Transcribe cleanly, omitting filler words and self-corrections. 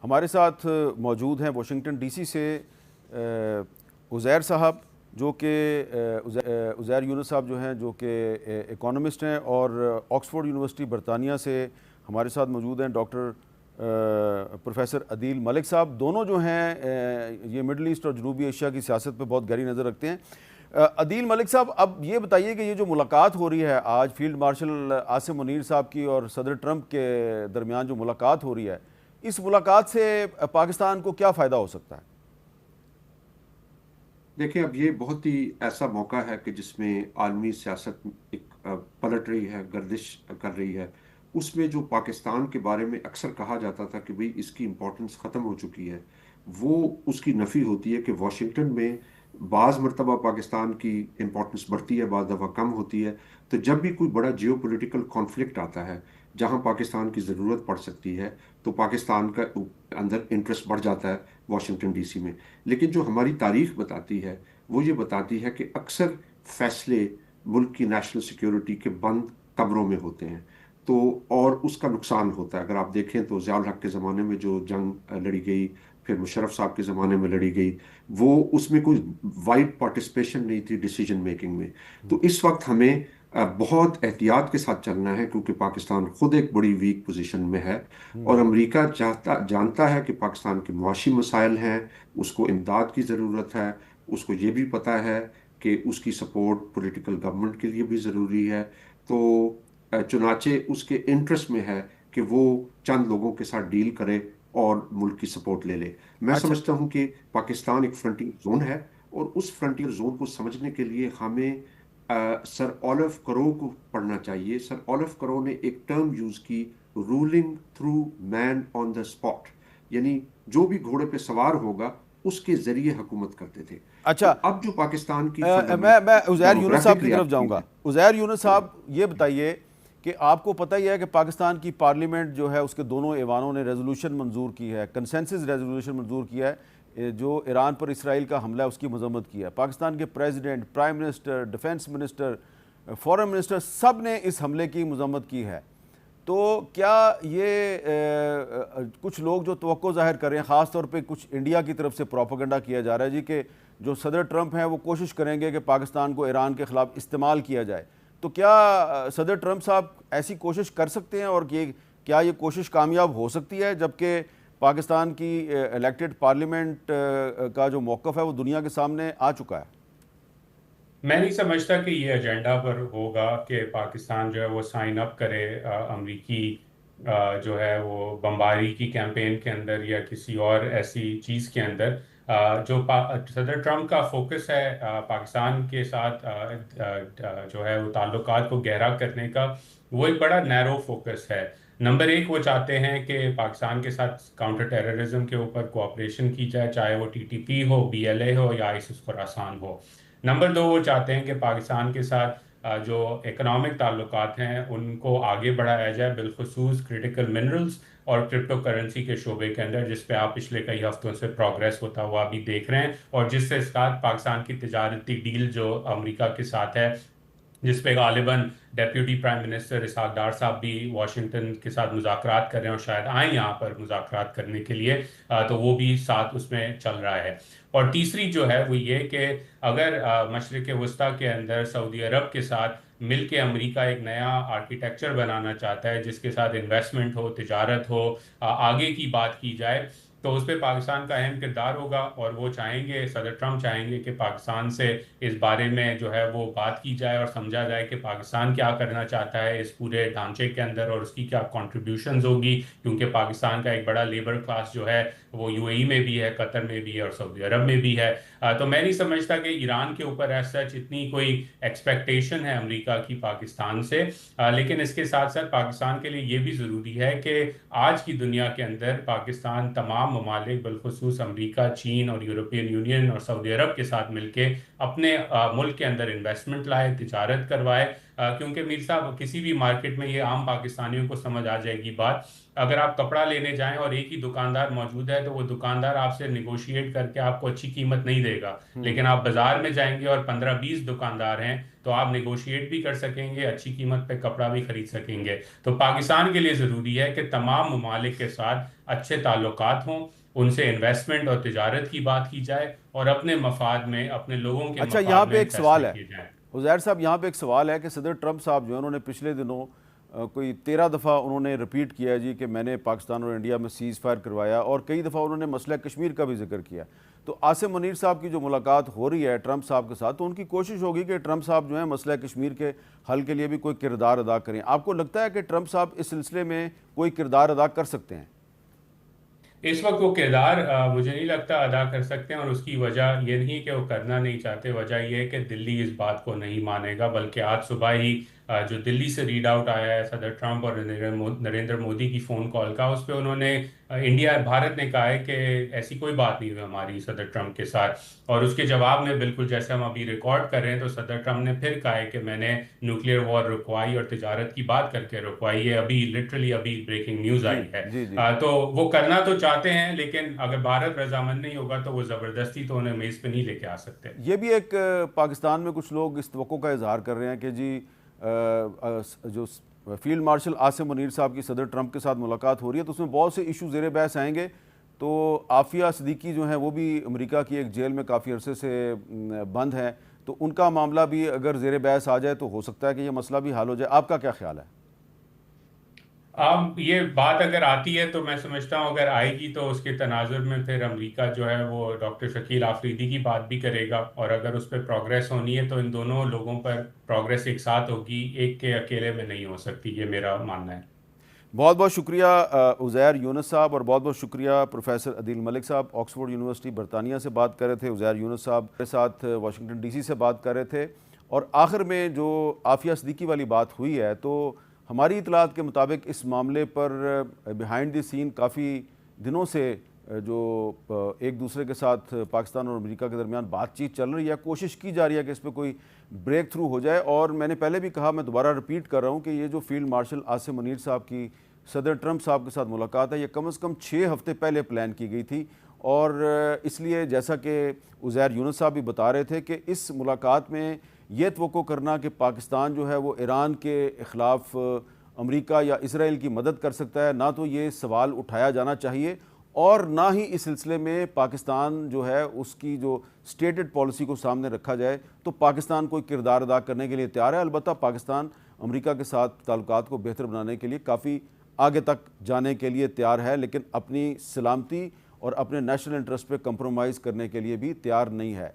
हमारे साथ मौजूद हैं वाशिंगटन डीसी से उज़ैर साहब, जो कि उज़ैर यूनुस साहब जो हैं, जो कि इकोनॉमिस्ट हैं, और ऑक्सफोर्ड यूनिवर्सिटी बरतानिया से हमारे साथ मौजूद हैं डॉक्टर प्रोफेसर अदील मलिक साहब। दोनों जो हैं ये मिडल ईस्ट और जनूबी एशिया की सियासत पर बहुत गहरी नज़र रखते हैं। अदील मलिक साहब, अब ये बताइए कि ये जो मुलाकात हो रही है आज फील्ड मार्शल आसिम मुनीर साहब की और सदर ट्रंप के दरमियान जो मुलाकात हो रही है, इस मुलाकात से पाकिस्तान को क्या फ़ायदा हो सकता है? देखिए, अब ये बहुत ही ऐसा मौका है कि जिसमें आलमी सियासत एक पलट रही है, गर्दिश कर रही है। उसमें जो पाकिस्तान के बारे में अक्सर कहा जाता था कि भाई इसकी इम्पोर्टेंस ख़त्म हो चुकी है, वो उसकी नफ़ी होती है कि वॉशिंगटन में बाज़ मरतबा पाकिस्तान की इम्पोर्टेंस बढ़ती है, बाज़ दफ़ा कम होती है। तो जब भी कोई बड़ा जियो पोलिटिकल कॉन्फ्लिक्ट आता है जहाँ पाकिस्तान की ज़रूरत पड़ सकती है, तो पाकिस्तान का अंदर इंटरेस्ट बढ़ जाता है वॉशिंगटन डीसी में। लेकिन जो हमारी तारीख बताती है वो ये बताती है कि अक्सर फैसले मुल्क की नेशनल सिक्योरिटी के बंद कमरों में होते हैं। तो और उसका नुकसान होता है। अगर आप देखें तो ज़ियाउल हक के ज़माने में जो जंग लड़ी गई, फिर मुशर्रफ साहब के ज़माने में लड़ी गई, वो उसमें कोई वाइड पार्टिसिपेशन नहीं थी डिसीजन मेकिंग में। तो इस वक्त हमें बहुत एहतियात के साथ चलना है, क्योंकि पाकिस्तान खुद एक बड़ी वीक पोजीशन में है। और अमेरिका जानता है कि पाकिस्तान के मुआशी मसाइल हैं, उसको इमदाद की ज़रूरत है। उसको ये भी पता है कि उसकी सपोर्ट पॉलिटिकल गवर्नमेंट के लिए भी ज़रूरी है। तो चुनाचे उसके इंटरेस्ट में है कि वो चंद लोगों के साथ डील करे और मुल्क की सपोर्ट ले ले। मैं अच्छा। समझता हूँ कि पाकिस्तान एक फ्रंटियर जोन है, और उस फ्रंटियर जोन को समझने के लिए हमें सर ओलिव करो को पढ़ना चाहिए। सर ओलिव करो ने एक टर्म यूज की, ruling through man on the spot, यानी जो भी घोड़े पे सवार होगा उसके जरिए हुकूमत करते थे। तो अच्छा, अब जो पाकिस्तान की मैं फंडामेंटल उज़ैर यूनुस साहब डेमोग्राफिक की तरफ रियलिटीज जाऊंगा। है। उज़ैर यूनुस हाँ। साहब, ये बताइए कि आपको पता ही है कि पाकिस्तान की पार्लियामेंट जो है उसके दोनों ऐवानों ने रेजोल्यूशन मंजूर की है, कंसेंसस रेजोल्यूशन मंजूर किया है, जो ईरान पर इसराइल का हमला है उसकी मजम्मत की है। पाकिस्तान के president, prime minister, defence minister, foreign minister, सब ने इस हमले की मजम्मत की है। तो क्या ये कुछ लोग जो तवक्को ज़ाहिर कर रहे हैं, ख़ास तौर पे कुछ इंडिया की तरफ से प्रोपेगेंडा किया जा रहा है जी, कि जो सदर ट्रंप हैं वो कोशिश करेंगे कि पाकिस्तान को ईरान के ख़िलाफ़ इस्तेमाल किया जाए, तो क्या सदर ट्रंप साहब ऐसी कोशिश कर सकते हैं, और ये क्या ये कोशिश कामयाब हो सकती है, जबकि पाकिस्तान की इलेक्टेड पार्लियामेंट का जो मौक़िफ़ है वो दुनिया के सामने आ चुका है? मैं नहीं समझता कि ये एजेंडा पर होगा कि पाकिस्तान जो है वो साइन अप करे अमरीकी जो है वो बमबारी की कैंपेन के अंदर या किसी और ऐसी चीज़ के अंदर। सदर ट्रंप का फोकस है पाकिस्तान के साथ जो है वो ताल्लुकात को गहरा करने का, वो एक बड़ा नैरो फोकस है। नंबर एक, वो चाहते हैं कि पाकिस्तान के साथ काउंटर टेररिज्म के ऊपर कोऑपरेशन की जाए, चाहे वो टीटीपी हो, बीएलए हो या आईसिस खुरासान हो। नंबर दो, वो चाहते हैं कि पाकिस्तान के साथ जो इकोनॉमिक ताल्लुकात हैं उनको आगे बढ़ाया जाए, बिलखुसूस क्रिटिकल मिनरल्स और क्रिप्टो करेंसी के शोबे के अंदर, जिस पे आप पिछले कई हफ्तों से प्रोग्रेस होता हुआ अभी देख रहे हैं, और जिससे साथ पाकिस्तान की तिजारती डील जो अमेरिका के साथ है, जिसपे गालिबन डेप्यूटी प्राइम मिनिस्टर इसहाक डार साहब भी वाशिंगटन के साथ मुज़ाकरात कर रहे हैं और शायद आए यहाँ पर मुज़ाकरात करने के लिए। तो वो भी साथ उसमें चल रहा है। और तीसरी जो है वो ये कि अगर मशरिक़ वस्ता के अंदर सऊदी अरब के साथ मिल के अमरीका एक नया आर्किटेक्चर बनाना चाहता है जिसके साथ इन्वेस्टमेंट हो, तिजारत हो, आगे की बात की जाए, तो उस पर पाकिस्तान का अहम किरदार होगा। और वो चाहेंगे, सदर ट्रंप चाहेंगे कि पाकिस्तान से इस बारे में जो है वो बात की जाए और समझा जाए कि पाकिस्तान क्या करना चाहता है इस पूरे ढांचे के अंदर और उसकी क्या कॉन्ट्रीब्यूशंस होगी, क्योंकि पाकिस्तान का एक बड़ा लेबर क्लास जो है वो यूएई में भी है, कतर में भी है और सऊदी अरब में भी है। तो मैं नहीं समझता कि ईरान के ऊपर एज सच इतनी कोई एक्सपेक्टेशन है अमेरिका की पाकिस्तान से। लेकिन इसके साथ साथ पाकिस्तान के लिए ये भी ज़रूरी है कि आज की दुनिया के अंदर पाकिस्तान तमाम ममालिक बिलखुसूस अमेरिका, चीन और यूरोपियन यूनियन और सऊदी अरब के साथ मिलके अपने मुल्क के अंदर इन्वेस्टमेंट लाए, तिजारत करवाए, क्योंकि मीर साहब किसी भी मार्केट में ये आम पाकिस्तानियों को समझ आ जाएगी बात। अगर आप कपड़ा लेने जाएं और एक ही दुकानदार मौजूद है तो वो दुकानदार आपसे निगोशिएट करके आपको अच्छी कीमत नहीं देगा। लेकिन आप बाजार में जाएंगे और 15-20 दुकानदार हैं तो आप निगोशिएट भी कर सकेंगे, अच्छी कीमत पे कपड़ा भी खरीद सकेंगे। तो पाकिस्तान के लिए ज़रूरी है कि तमाम ममालिक के साथ अच्छे ताल्लुकात हों, उनसे इन्वेस्टमेंट और तिजारत की बात की जाए और अपने मफाद में, अपने लोगों के अच्छा, मफाद यहाँ पे में एक फैसले सवाल है किए जाएं। उज़ैर साहब, यहाँ पे एक सवाल है कि सदर ट्रंप साहब जो है उन्होंने पिछले दिनों कोई 13 दफ़ा उन्होंने रिपीट किया जी कि मैंने पाकिस्तान और इंडिया में सीज़ फायर करवाया, और कई दफ़ा उन्होंने मसला कश्मीर का भी जिक्र किया। तो आसिम मुनीर साहब की जो मुलाकात हो रही है ट्रंप साहब के साथ, तो उनकी कोशिश होगी कि ट्रंप साहब जो है मसला कश्मीर के हल के लिए भी कोई किरदार अदा करें। आपको लगता है कि ट्रंप साहब इस सिलसिले में कोई किरदार अदा कर सकते हैं? इस वक्त वो किरदार मुझे नहीं लगता अदा कर सकते हैं, और उसकी वजह ये नहीं कि वो करना नहीं चाहते, वजह यह है कि दिल्ली इस बात को नहीं मानेगा। बल्कि आज सुबह ही जो दिल्ली से रीड आउट आया है सदर ट्रंप और नरेंद्र मोदी की फ़ोन कॉल का, उस पर उन्होंने भारत ने कहा है कि ऐसी कोई बात नहीं हुई हमारी सदर ट्रंप के साथ। और उसके जवाब में बिल्कुल जैसे हम अभी रिकॉर्ड कर रहे हैं तो सदर ट्रंप ने फिर कहा है कि मैंने न्यूक्लियर वॉर रुकवाई और तिजारत की बात करके रुकवाई है। अभी लिटरली अभी ब्रेकिंग न्यूज़ जी आई है। जी जी। तो वो करना तो चाहते हैं, लेकिन अगर भारत रजामंद नहीं होगा तो वो ज़बरदस्ती तो उन्हें मेज़ पे नहीं लेके आ सकते। ये भी एक पाकिस्तान में कुछ लोग इस तवक्को का इजहार कर रहे हैं कि जी जो फील्ड मार्शल आसिम मुनीर साहब की सदर ट्रंप के साथ मुलाकात हो रही है तो उसमें बहुत से इशू ज़ेर बहस आएंगे। तो आफिया सिद्दीकी जो हैं वो भी अमेरिका की एक जेल में काफ़ी अरसे से बंद हैं, तो उनका मामला भी अगर ज़ेर बहस आ जाए तो हो सकता है कि ये मसला भी हल हो जाए। आपका क्या ख्याल है? अब ये बात अगर आती है तो मैं समझता हूँ अगर आएगी तो उसके तनाजुर में फिर अमेरिका जो है वो डॉक्टर शकील आफरीदी की बात भी करेगा, और अगर उस पर प्रोग्रेस होनी है तो इन दोनों लोगों पर प्रोग्रेस एक साथ होगी, एक के अकेले में नहीं हो सकती, ये मेरा मानना है। बहुत बहुत शुक्रिया उज़ैर यूनुस साहब, और बहुत बहुत शुक्रिया प्रोफेसर अदील मलिक साहब, ऑक्सफोर्ड यूनिवर्सिटी बरतानिया से बात कर रहे थे। उज़ैर यूनुस साहब के साथ वाशिंगटन डीसी से बात कर रहे थे। और आखिर में जो आफिया सिद्दीकी वाली बात हुई है, तो हमारी इतलात के मुताबिक इस मामले पर बिहाइंड द सीन काफ़ी दिनों से जो एक दूसरे के साथ पाकिस्तान और अमेरिका के दरमियान बातचीत चल रही है, कोशिश की जा रही है कि इस पर कोई ब्रेक थ्रू हो जाए। और मैंने पहले भी कहा, मैं दोबारा रिपीट कर रहा हूँ कि ये जो फील्ड मार्शल आसिम मुनीर साहब की सदर ट्रंप साहब के साथ मुलाकात है, ये कम से कम 6 हफ्ते पहले प्लान की गई थी। और इसलिए जैसा कि उज़ैर यूनुस साहब भी बता रहे थे कि इस मुलाकात में ये तवक्को करना कि पाकिस्तान जो है वो ईरान के ख़िलाफ़ अमेरिका या इसराइल की मदद कर सकता है, ना तो ये सवाल उठाया जाना चाहिए, और ना ही इस सिलसिले में पाकिस्तान जो है उसकी जो स्टेटेड पॉलिसी को सामने रखा जाए। तो पाकिस्तान कोई किरदार अदा करने के लिए तैयार है। अलबत्ता पाकिस्तान अमेरिका के साथ ताल्लुकात को बेहतर बनाने के लिए काफ़ी आगे तक जाने के लिए तैयार है, लेकिन अपनी सलामती और अपने नेशनल इंटरेस्ट पे कंप्रोमाइज़ करने के लिए भी तैयार नहीं है।